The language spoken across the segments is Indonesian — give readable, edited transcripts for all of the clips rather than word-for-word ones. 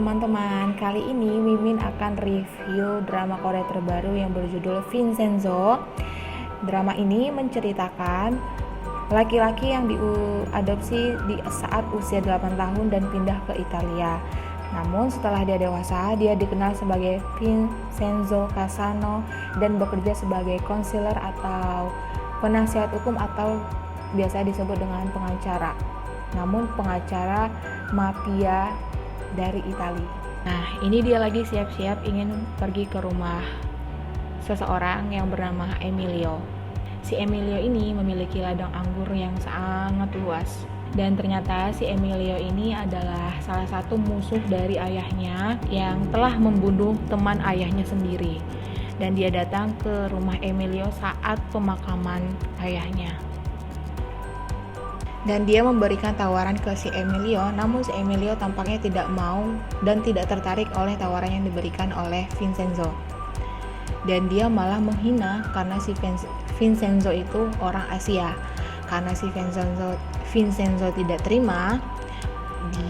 teman-teman, kali ini Mimin akan review drama Korea terbaru yang berjudul Vincenzo. Drama ini menceritakan laki-laki yang diadopsi di saat usia 8 tahun dan pindah ke Italia. Namun setelah dia dewasa, dia dikenal sebagai Vincenzo Casano dan bekerja sebagai konselor atau penasihat hukum atau biasa disebut dengan pengacara. Namun pengacara mafia dari Italia. Nah, ini dia lagi siap-siap ingin pergi ke rumah seseorang yang bernama Emilio. Si Emilio ini memiliki ladang anggur yang sangat luas. Dan ternyata si Emilio ini adalah salah satu musuh dari ayahnya yang telah membunuh teman ayahnya sendiri. Dan dia datang ke rumah Emilio saat pemakaman ayahnya. Dan dia memberikan tawaran ke si Emilio, namun si Emilio tampaknya tidak mau dan tidak tertarik oleh tawaran yang diberikan oleh Vincenzo. Dan dia malah menghina karena si Vincenzo itu orang Asia. Karena si Vincenzo tidak terima,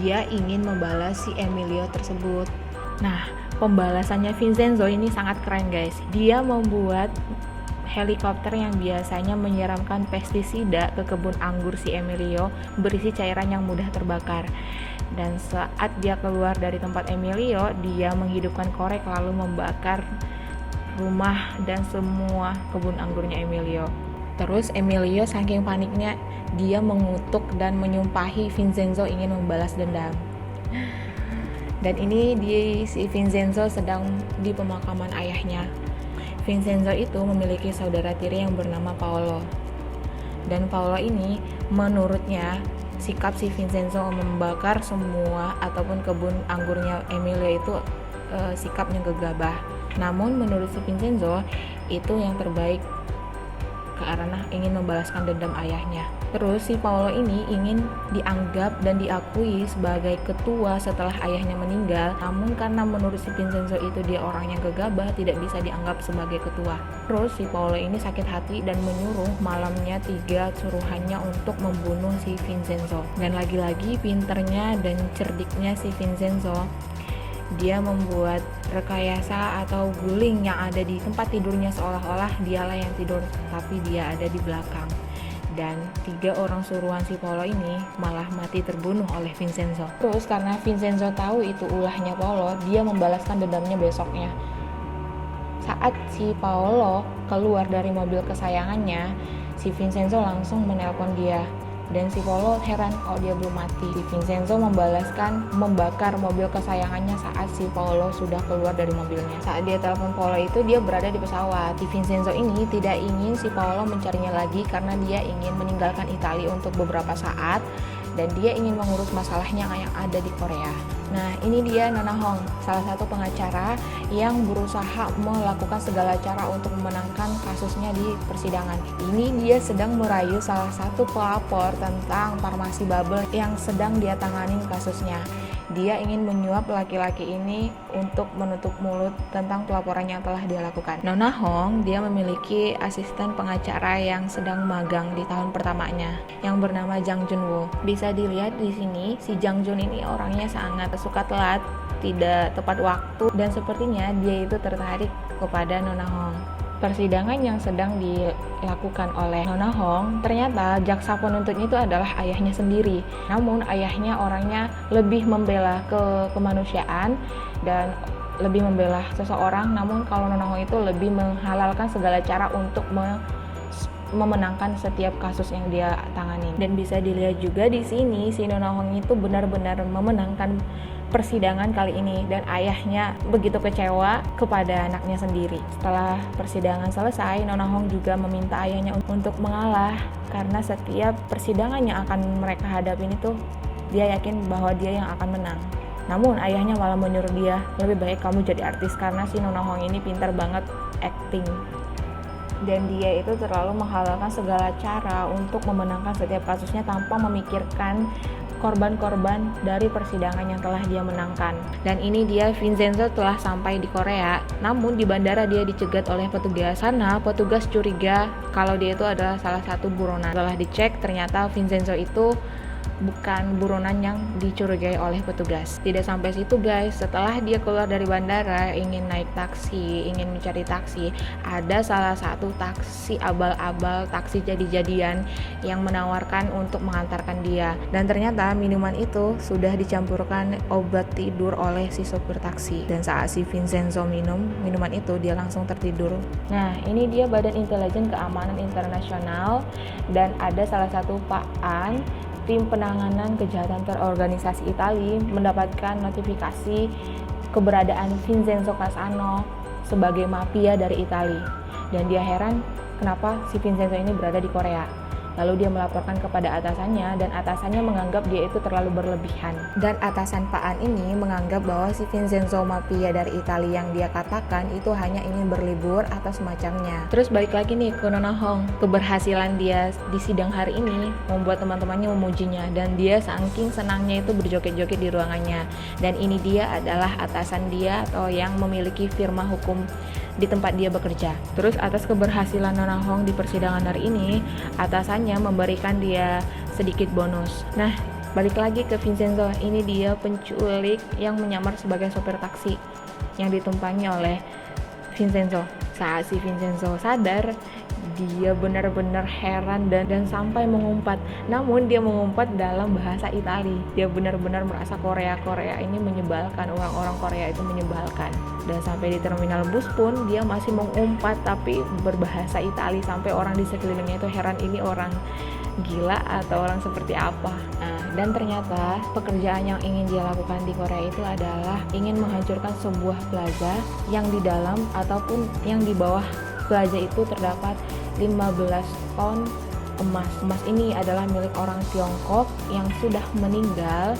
dia ingin membalas si Emilio tersebut. Nah, pembalasannya Vincenzo ini sangat keren guys. Dia membuat helikopter yang biasanya menyiramkan pestisida ke kebun anggur si Emilio berisi cairan yang mudah terbakar. Dan saat dia keluar dari tempat Emilio, dia menghidupkan korek lalu membakar rumah dan semua kebun anggurnya Emilio. Terus Emilio saking paniknya, dia mengutuk dan menyumpahi Vincenzo ingin membalas dendam. Dan ini si Vincenzo sedang di pemakaman ayahnya. Vincenzo itu memiliki saudara tiri yang bernama Paolo. Dan Paolo ini menurutnya sikap si Vincenzo membakar semua ataupun kebun anggurnya Emilio itu sikapnya gegabah. Namun menurut si Vincenzo itu yang terbaik karena ingin membalaskan dendam ayahnya. Terus si Paolo ini ingin dianggap dan diakui sebagai ketua setelah ayahnya meninggal. Namun karena menurut si Vincenzo itu dia orang yang gegabah, tidak bisa dianggap sebagai ketua. Terus si Paolo ini sakit hati dan menyuruh malamnya 3 suruhannya untuk membunuh si Vincenzo. Dan lagi-lagi pinternya dan cerdiknya si Vincenzo, dia membuat rekayasa atau guling yang ada di tempat tidurnya seolah-olah dialah yang tidur, tapi dia ada di belakang. Dan 3 orang suruhan si Paolo ini malah mati terbunuh oleh Vincenzo. Terus karena Vincenzo tahu itu ulahnya Paolo, dia membalaskan dendamnya besoknya. Saat si Paolo keluar dari mobil kesayangannya, si Vincenzo langsung menelpon dia. Dan si Paolo heran kalau dia belum mati. Si Vincenzo membakar mobil kesayangannya saat si Paolo sudah keluar dari mobilnya. Saat dia telepon Paolo itu, dia berada di pesawat. Si Vincenzo ini tidak ingin si Paolo mencarinya lagi karena dia ingin meninggalkan Italia untuk beberapa saat dan dia ingin mengurus masalahnya yang ada di Korea. Nah, ini dia Nona Hong, salah satu pengacara yang berusaha melakukan segala cara untuk memenangkan kasusnya di persidangan. Ini dia sedang merayu salah satu pelapor tentang farmasi bubble yang sedang dia tanganin kasusnya. Dia ingin menyuap laki-laki ini untuk menutup mulut tentang pelaporan yang telah dia lakukan. Nona Hong, dia memiliki asisten pengacara yang sedang magang di tahun pertamanya yang bernama Jang Junwoo. Bisa dilihat di sini, si Jang Jun ini orangnya sangat suka telat, tidak tepat waktu, dan sepertinya dia itu tertarik kepada Nona Hong. Persidangan yang sedang dilakukan oleh Nona Hong, ternyata jaksa penuntutnya itu adalah ayahnya sendiri. Namun ayahnya orangnya lebih membela kemanusiaan dan lebih membela seseorang. Namun kalau Nona Hong itu lebih menghalalkan segala cara untuk memenangkan setiap kasus yang dia tangani. Dan bisa dilihat juga di sini si Nona Hong itu benar-benar memenangkan persidangan kali ini, dan ayahnya begitu kecewa kepada anaknya sendiri. Setelah persidangan selesai, Nona Hong juga meminta ayahnya untuk mengalah karena setiap persidangan yang akan mereka hadapin itu dia yakin bahwa dia yang akan menang. Namun ayahnya malah menyuruh dia, lebih baik kamu jadi artis karena si Nona Hong ini pintar banget acting. Dan dia itu terlalu menghalalkan segala cara untuk memenangkan setiap kasusnya tanpa memikirkan korban-korban dari persidangan yang telah dia menangkan. Dan ini dia Vincenzo telah sampai di Korea. Namun di bandara dia dicegat oleh petugas. Sana petugas curiga kalau dia itu adalah salah satu buronan. Setelah dicek ternyata Vincenzo itu bukan buronan yang dicurigai oleh petugas. Tidak sampai situ guys, setelah dia keluar dari bandara ingin naik taksi, ingin mencari taksi, ada salah satu taksi abal-abal, taksi jadi-jadian yang menawarkan untuk mengantarkan dia, dan ternyata minuman itu sudah dicampurkan obat tidur oleh si sopir taksi, dan saat si Vincenzo minum minuman itu dia langsung tertidur. Nah, ini dia Badan Intelijen Keamanan Internasional, dan ada salah satu Pak An, tim penanganan kejahatan terorganisasi Italia, mendapatkan notifikasi keberadaan Vincenzo Casano sebagai mafia dari Italia, dan dia heran kenapa si Vincenzo ini berada di Korea. Lalu dia melaporkan kepada atasannya, dan atasannya menganggap dia itu terlalu berlebihan. Dan atasan Pak An ini menganggap bahwa si Vincenzo mafia dari Italia yang dia katakan itu hanya ingin berlibur atau semacamnya. Terus balik lagi nih ke Nona Hong, keberhasilan dia di sidang hari ini membuat teman-temannya memujinya, dan dia saking senangnya itu berjoget-joget di ruangannya. Dan ini dia adalah atasan dia atau yang memiliki firma hukum di tempat dia bekerja. Terus atas keberhasilan Nona Hong di persidangan hari ini, atasannya memberikan dia sedikit bonus. Nah, balik lagi ke Vincenzo. Ini dia penculik yang menyamar sebagai sopir taksi yang ditumpangi oleh Vincenzo. Saat si Vincenzo sadar, dia benar-benar heran dan sampai mengumpat. Namun dia mengumpat dalam bahasa Itali. Dia benar-benar merasa Korea ini menyebalkan, orang-orang Korea itu menyebalkan. Dan sampai di terminal bus pun dia masih mengumpat tapi berbahasa Itali, sampai orang di sekelilingnya itu heran, ini orang gila atau orang seperti apa. Nah, dan ternyata pekerjaan yang ingin dia lakukan di Korea itu adalah ingin menghancurkan sebuah plaza yang di dalam ataupun yang di bawah plaza itu terdapat 15 ton emas. Emas ini adalah milik orang Tiongkok yang sudah meninggal,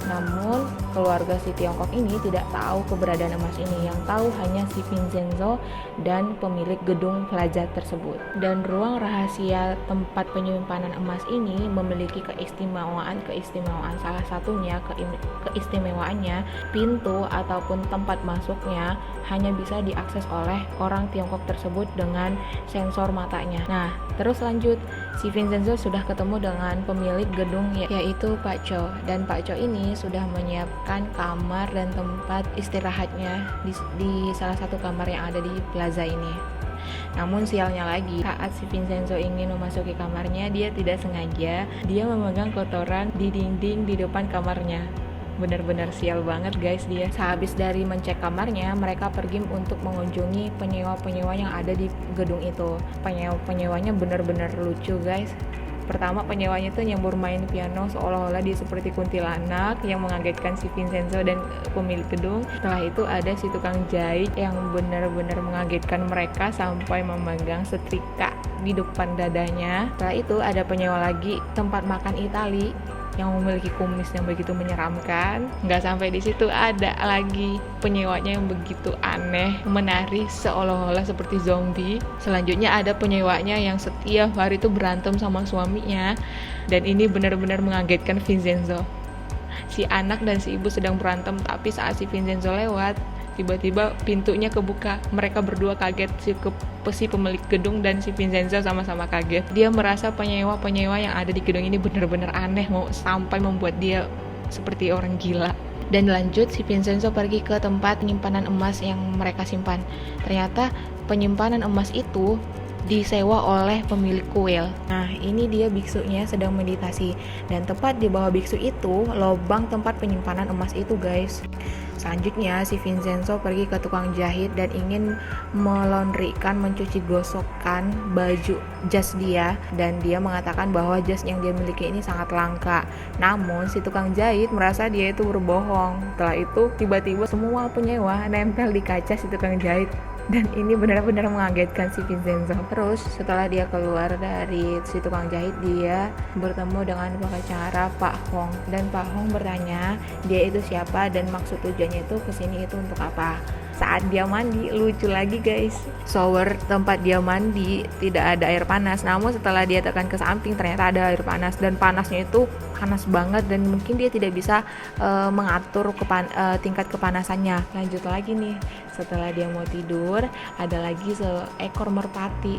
namun keluarga si Tiongkok ini tidak tahu keberadaan emas ini. Yang tahu hanya si Vincenzo dan pemilik gedung plaza tersebut. Dan ruang rahasia tempat penyimpanan emas ini memiliki keistimewaan. Salah satunya keistimewaannya, pintu ataupun tempat masuknya hanya bisa diakses oleh orang Tiongkok tersebut dengan sensor matanya. Nah, terus lanjut, si Vincenzo sudah ketemu dengan pemilik gedung yaitu Pak Cho, dan Pak Cho ini sudah menyiapkan kamar dan tempat istirahatnya di salah satu kamar yang ada di plaza ini. Namun sialnya lagi, saat si Vincenzo ingin memasuki kamarnya, dia tidak sengaja dia memegang kotoran di dinding di depan kamarnya. Benar-benar sial banget guys dia. Sehabis dari mencek kamarnya, mereka pergi untuk mengunjungi penyewa-penyewa yang ada di gedung itu. Penyewanya benar-benar lucu guys. Pertama, penyewanya tuh nyambur main piano seolah-olah dia seperti kuntilanak yang mengagetkan si Vincenzo dan pemilik gedung. Setelah itu ada si tukang jahit yang benar-benar mengagetkan mereka sampai memegang setrika di depan dadanya. Setelah itu ada penyewa lagi tempat makan Itali yang memiliki kumis yang begitu menyeramkan. Nggak sampai di situ, ada lagi penyewanya yang begitu aneh, menari seolah-olah seperti zombie. Selanjutnya ada penyewanya yang setiap hari itu berantem sama suaminya, dan ini benar-benar mengagetkan Vincenzo. Si anak dan si ibu sedang berantem, tapi saat si Vincenzo lewat, tiba-tiba pintunya kebuka. Mereka berdua kaget, si pemilik gedung dan si Vincenzo sama-sama kaget. Dia merasa penyewa-penyewa yang ada di gedung ini benar-benar aneh, mau sampai membuat dia seperti orang gila. Dan lanjut, si Vincenzo pergi ke tempat penyimpanan emas yang mereka simpan. Ternyata penyimpanan emas itu disewa oleh pemilik kuil. Nah, ini dia biksunya sedang meditasi, dan tepat di bawah biksu itu lubang tempat penyimpanan emas itu guys. Selanjutnya si Vincenzo pergi ke tukang jahit dan ingin melondrikan, mencuci gosokkan baju jas dia, dan dia mengatakan bahwa jas yang dia miliki ini sangat langka. Namun si tukang jahit merasa dia itu berbohong. Setelah itu tiba-tiba semua penyewa nempel di kaca si tukang jahit, dan ini benar-benar mengagetkan si Vincenzo. Terus setelah dia keluar dari si tukang jahit, dia bertemu dengan pengacara Pak Hong, dan Pak Hong bertanya dia itu siapa dan maksud tujuannya itu kesini itu untuk apa. Saat dia mandi, lucu lagi guys, shower tempat dia mandi tidak ada air panas, namun setelah dia tekan ke samping ternyata ada air panas, dan panasnya itu panas banget dan mungkin dia tidak bisa mengatur tingkat kepanasannya. Lanjut lagi nih, setelah dia mau tidur ada lagi seekor merpati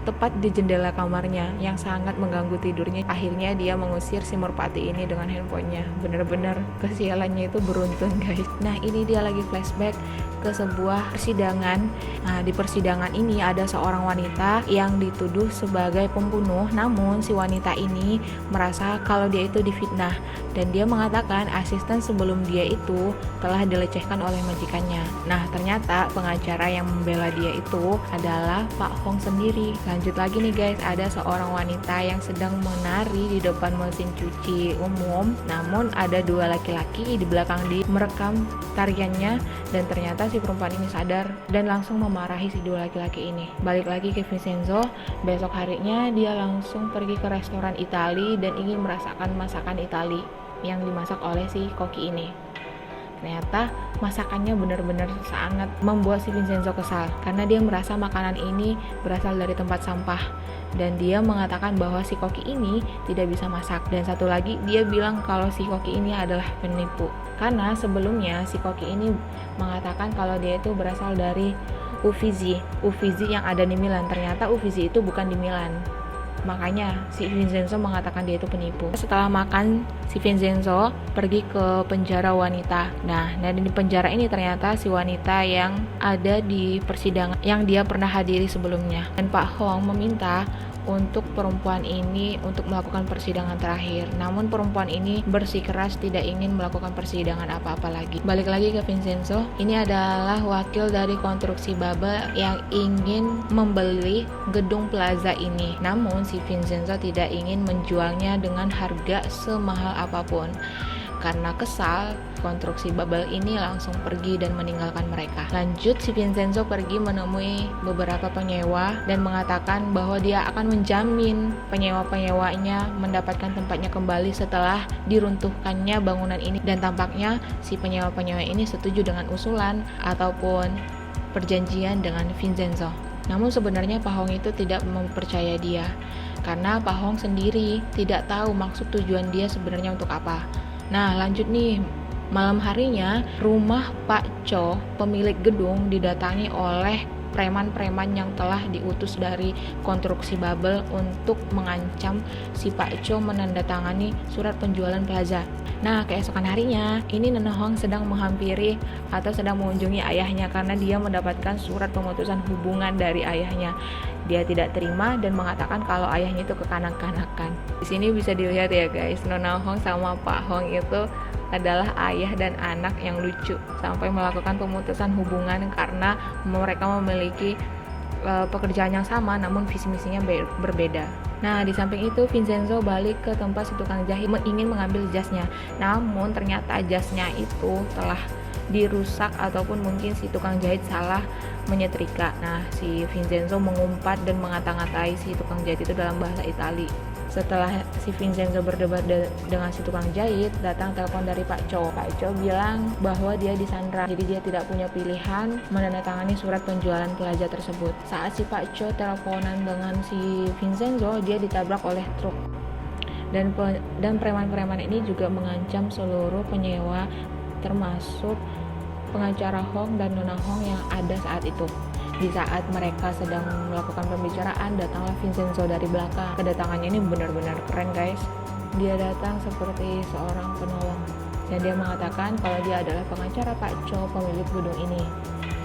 tepat di jendela kamarnya yang sangat mengganggu tidurnya. Akhirnya dia mengusir si merpati ini dengan handphonenya. Bener-bener kesialannya itu beruntun guys. Nah ini dia lagi flashback ke sebuah persidangan. Nah di persidangan ini ada seorang wanita yang dituduh sebagai pembunuh, namun si wanita ini merasa kalau dia itu difitnah dan dia mengatakan asisten sebelum dia itu telah dilecehkan oleh majikannya. Nah ternyata pengacara yang membela dia itu adalah Pak Hong sendiri. Lanjut lagi nih guys, ada seorang wanita yang sedang menari di depan mesin cuci umum, namun ada dua laki-laki di belakang dia merekam tariannya, dan ternyata si perempuan ini sadar dan langsung memarahi si dua laki-laki ini. Balik lagi ke Vincenzo, besok harinya dia langsung pergi ke restoran Itali dan ingin merasakan masakan Itali yang dimasak oleh si koki ini. Ternyata masakannya benar-benar sangat membuat si Vincenzo kesal karena dia merasa makanan ini berasal dari tempat sampah, dan dia mengatakan bahwa si koki ini tidak bisa masak. Dan satu lagi, dia bilang kalau si koki ini adalah penipu karena sebelumnya si koki ini mengatakan kalau dia itu berasal dari Uffizi yang ada di Milan. Ternyata Uffizi itu bukan di Milan, makanya si Vincenzo mengatakan dia itu penipu. Setelah makan, si Vincenzo pergi ke penjara wanita. Nah di penjara ini ternyata si wanita yang ada di persidangan yang dia pernah hadiri sebelumnya. Dan Pak Hong meminta untuk perempuan ini untuk melakukan persidangan terakhir. Namun perempuan ini bersikeras tidak ingin melakukan persidangan apa-apa lagi. Balik lagi ke Vincenzo, ini adalah wakil dari konstruksi Babel yang ingin membeli gedung plaza ini. Namun si Vincenzo tidak ingin menjualnya dengan harga semahal apapun. Karena kesal, konstruksi Babel ini langsung pergi dan meninggalkan mereka. Lanjut, si Vincenzo pergi menemui beberapa penyewa dan mengatakan bahwa dia akan menjamin penyewa-penyewanya mendapatkan tempatnya kembali setelah diruntuhkannya bangunan ini. Dan tampaknya si penyewa-penyewa ini setuju dengan usulan ataupun perjanjian dengan Vincenzo. Namun sebenarnya Pak Hong itu tidak mempercayai dia karena Pak Hong sendiri tidak tahu maksud tujuan dia sebenarnya untuk apa. Nah lanjut nih, malam harinya rumah Pak Cho, pemilik gedung, didatangi oleh preman-preman yang telah diutus dari konstruksi Babel untuk mengancam si Pak Cho menandatangani surat penjualan plaza. Nah keesokan harinya, ini Nona Hong sedang menghampiri atau sedang mengunjungi ayahnya karena dia mendapatkan surat pemutusan hubungan dari ayahnya. Dia tidak terima dan mengatakan kalau ayahnya itu kekanak-kanakan. Di sini bisa dilihat ya guys, Nona Hong sama Pak Hong itu adalah ayah dan anak yang lucu sampai melakukan pemutusan hubungan karena mereka memiliki pekerjaan yang sama namun visi misinya berbeda. Nah di samping itu Vincenzo balik ke tempat si tukang jahit ingin mengambil jasnya, namun ternyata jasnya itu telah dirusak ataupun mungkin si tukang jahit salah menyetrika. Nah si Vincenzo mengumpat dan mengata-ngatai si tukang jahit itu dalam bahasa Itali. Setelah si Vincenzo berdebat dengan si tukang jahit, datang telepon dari Pak Cho. Pak Cho bilang bahwa dia disandra, jadi dia tidak punya pilihan menandatangani surat penjualan plaza tersebut. Saat si Pak Cho teleponan dengan si Vincenzo, dia ditabrak oleh truk. Dan preman-preman ini juga mengancam seluruh penyewa termasuk pengacara Hong dan Nona Hong yang ada saat itu. Di saat mereka sedang melakukan pembicaraan, datanglah Vincenzo dari belakang. Kedatangannya ini benar-benar keren guys. Dia datang seperti seorang penolong dan dia mengatakan kalau dia adalah pengacara Pak Cho, pemilik gedung ini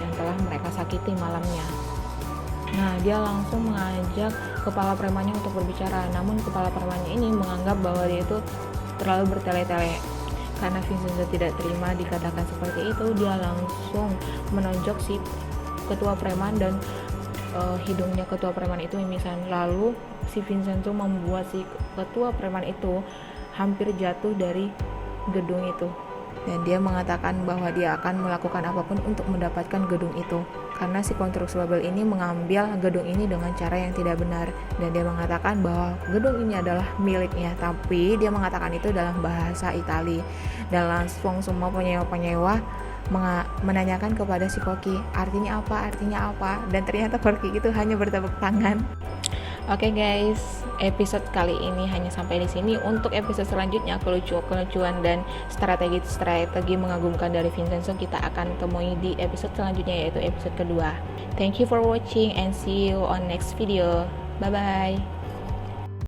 yang telah mereka sakiti malamnya. Nah dia langsung mengajak kepala premannya untuk berbicara, namun kepala premannya ini menganggap bahwa dia itu terlalu bertele-tele. Karena Vincenzo tidak terima dikatakan seperti itu, dia langsung menonjok si ketua preman dan hidungnya ketua preman itu mimisan. Lalu si Vincenzo membuat si ketua preman itu hampir jatuh dari gedung itu. Dan dia mengatakan bahwa dia akan melakukan apapun untuk mendapatkan gedung itu. Karena si konstruksi Babel ini mengambil gedung ini dengan cara yang tidak benar. Dan dia mengatakan bahwa gedung ini adalah miliknya. Tapi dia mengatakan itu dalam bahasa Itali. Dan langsung semua penyewa-penyewa menanyakan kepada si koki artinya apa, dan ternyata koki itu hanya bertepuk tangan. Oke guys, episode kali ini hanya sampai di sini. Untuk episode selanjutnya, kelucuan dan strategi mengagumkan dari Vincenzo kita akan temui di episode selanjutnya, yaitu episode kedua. Thank you for watching and see you on next video. Bye-bye.